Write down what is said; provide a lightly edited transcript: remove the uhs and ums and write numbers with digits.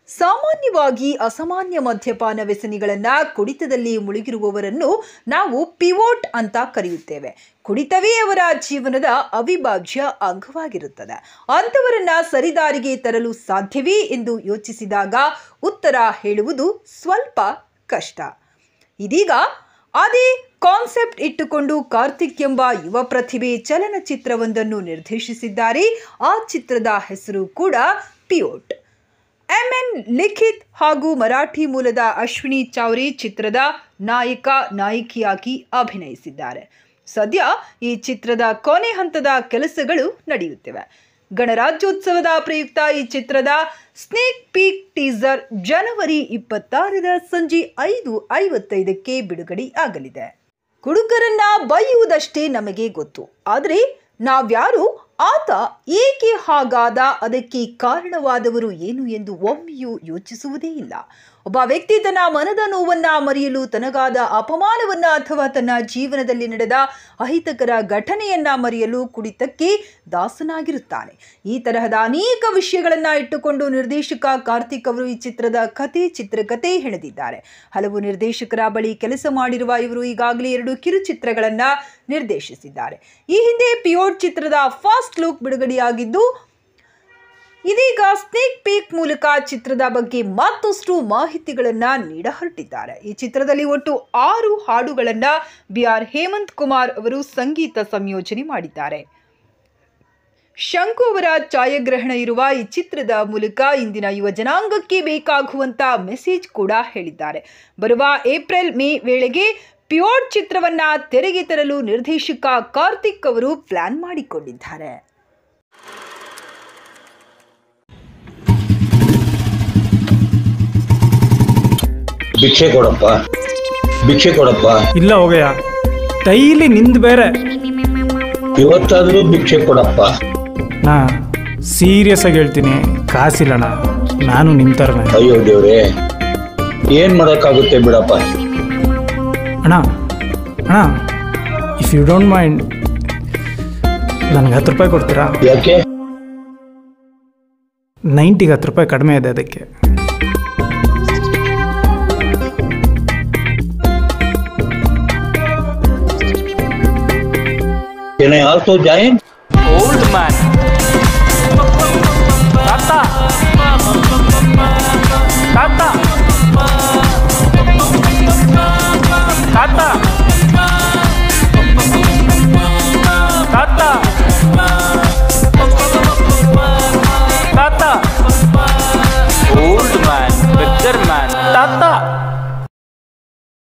ಸಾಮಾನ್ಯವಾಗಿ ಅಸಾಮಾನ್ಯ ಮದ್ಯಪಾನ ವ್ಯಸನಿಗಳನ್ನ ಕುಡಿತದಲ್ಲಿ ಮುಳುಗಿರುವವರನ್ನು ನಾವು ಪಿವೋಟ್ ಅಂತ ಕರೆಯುತ್ತೇವೆ. ಕುಡಿತವೇ ಅವರ ಜೀವನದ ಅವಿಭಾಜ್ಯ ಅಂಗವಾಗಿರುತ್ತದೆ. ಅಂಥವರನ್ನ ಸರಿದಾರಿಗೆ ತರಲು ಸಾಧ್ಯವೇ ಎಂದು ಯೋಚಿಸಿದಾಗ ಉತ್ತರ ಹೇಳುವುದು ಸ್ವಲ್ಪ ಕಷ್ಟ. ಇದೀಗ ಅದೇ ಕಾನ್ಸೆಪ್ಟ್ ಇಟ್ಟುಕೊಂಡು ಕಾರ್ತಿಕ್ ಎಂಬ ಯುವ ಪ್ರತಿಭೆ ಚಲನಚಿತ್ರವೊಂದನ್ನು ನಿರ್ದೇಶಿಸಿದ್ದಾರೆ. ಆ ಚಿತ್ರದ ಹೆಸರು ಕೂಡ ಪಿವೋಟ್. MN ಲಿಖಿತ್ ಹಾಗೂ ಮರಾಠಿ ಮೂಲದ ಅಶ್ವಿನಿ ಚೌರಿ ಚಿತ್ರದ ನಾಯಕಿಯಾಗಿ ಅಭಿನಯಿಸಿದ್ದಾರೆ. ಸದ್ಯ ಈ ಚಿತ್ರದ ಕೊನೆ ಹಂತದ ಕೆಲಸಗಳು ನಡೆಯುತ್ತಿವೆ. ಗಣರಾಜ್ಯೋತ್ಸವದ ಪ್ರಯುಕ್ತ ಈ ಚಿತ್ರದ ಸ್ನೇಕ್ ಪೀಕ್ ಟೀಸರ್ ಜನವರಿ 26ರ ಸಂಜೆ 5:55ಕ್ಕೆ ಬಿಡುಗಡೆಯಾಗಲಿದೆ. ಕುಡುಕರನ್ನ ಬೈಯುವುದಷ್ಟೇ ನಮಗೆ ಗೊತ್ತು, ಆದರೆ ನಾವ್ಯಾರು, ಆತ ಏಕೆ ಹಾಗಾದ, ಅದಕ್ಕೆ ಕಾರಣವಾದವರು ಏನು ಎಂದು ಒಮ್ಮೆಯೂ ಯೋಚಿಸುವುದೇ ಇಲ್ಲ. ಒಬ್ಬ ವ್ಯಕ್ತಿ ತನ್ನ ಮನದ ನೋವನ್ನ ಮರೆಯಲು ತನಗಾದ ಅಪಮಾನವನ್ನ ಅಥವಾ ತನ್ನ ಜೀವನದಲ್ಲಿ ನಡೆದ ಅಹಿತಕರ ಘಟನೆಯನ್ನ ಮರೆಯಲು ಕುಡಿತಕ್ಕೆ ದಾಸನಾಗಿರುತ್ತಾನೆ. ಈ ತರಹದ ಅನೇಕ ವಿಷಯಗಳನ್ನ ಇಟ್ಟುಕೊಂಡು ನಿರ್ದೇಶಕ ಕಾರ್ತಿಕ್ ಅವರು ಈ ಚಿತ್ರದ ಚಿತ್ರಕಥೆ ಹೆಣೆದಿದ್ದಾರೆ. ಹಲವು ನಿರ್ದೇಶಕರ ಬಳಿ ಕೆಲಸ ಮಾಡಿರುವ ಇವರು ಈಗಾಗಲೇ 2 ಕಿರುಚಿತ್ರಗಳನ್ನ ನಿರ್ದೇಶಿಸಿದ್ದಾರೆ. ಈ ಹಿಂದೆ ಪಿವೋಟ್ ಚಿತ್ರದ ಫಸ್ಟ್ ಲುಕ್ ಬಿಡುಗಡೆಯಾಗಿದ್ದು, ಇದೀಗ ಸ್ನೇಕ್ ಪೀಕ್ ಮೂಲಕ ಚಿತ್ರದ ಬಗ್ಗೆ ಮತ್ತಷ್ಟು ಮಾಹಿತಿಗಳನ್ನ ನೀಡ ಹೊರಟಿದ್ದಾರೆ. ಈ ಚಿತ್ರದಲ್ಲಿ ಒಟ್ಟು 6 ಹಾಡುಗಳನ್ನ BR ಹೇಮಂತ್ ಕುಮಾರ್ ಅವರು ಸಂಗೀತ ಸಂಯೋಜನೆ ಮಾಡಿದ್ದಾರೆ. ಶಂಕು ಅವರ ಛಾಯಾಗ್ರಹಣ ಇರುವ ಈ ಚಿತ್ರದ ಮೂಲಕ ಇಂದಿನ ಯುವ ಜನಾಂಗಕ್ಕೆ ಬೇಕಾಗುವಂತ ಮೆಸೇಜ್ ಕೂಡ ಹೇಳಿದ್ದಾರೆ. ಬರುವ ಏಪ್ರಿಲ್-ಮೇ ವೇಳೆಗೆ ಪಿವೋಟ್ ಚಿತ್ರವನ್ನ ತೆರೆಗೆ ತರಲು ನಿರ್ದೇಶಕ ಕಾರ್ತಿಕ್ ಅವರು ಪ್ಲಾನ್ ಮಾಡಿಕೊಂಡಿದ್ದಾರೆ. ಭಿಕ್ಷೆ ಕೊಡಪ್ಪ. ಇಲ್ಲ ಹೋಗಯ್ಯ, ಡೈಲಿ ನಿಂದು ಬೇರೆ. ಇವತ್ತಾದ್ರೂ ಭಿಕ್ಷೆ ಕೊಡಪ್ಪ. ನಾ ಸೀರಿಯಸ್ ಆಗಿ ಹೇಳ್ತೀನಿ, ಕಾಸಿಲ್ಲಣ್ಣ, ನಾನು ನಿಮ್ಮ ಥರನೇ. ಅಯ್ಯೋ ದೇವ್ರೆ, ಏನ್ ಮಾಡೋಕ್ಕಾಗುತ್ತೆ ಬಿಡಪ್ಪ. ಅಣ್ಣ ಅಣ್ಣ, ಇಫ್ ಯು ಡೋಂಟ್ ಮೈಂಡ್ ನನಗೆ 10 ರೂಪಾಯಿ ಕೊಡ್ತೀರಾ? ಯಾಕೆ? 90ಗೆ 10 ರೂಪಾಯಿ ಕಡಿಮೆ ಇದೆ, ಅದಕ್ಕೆ. Can I also join? Old man. Tata. Tata. Tata. Tata. Tata. Old man, bigger man. Tata.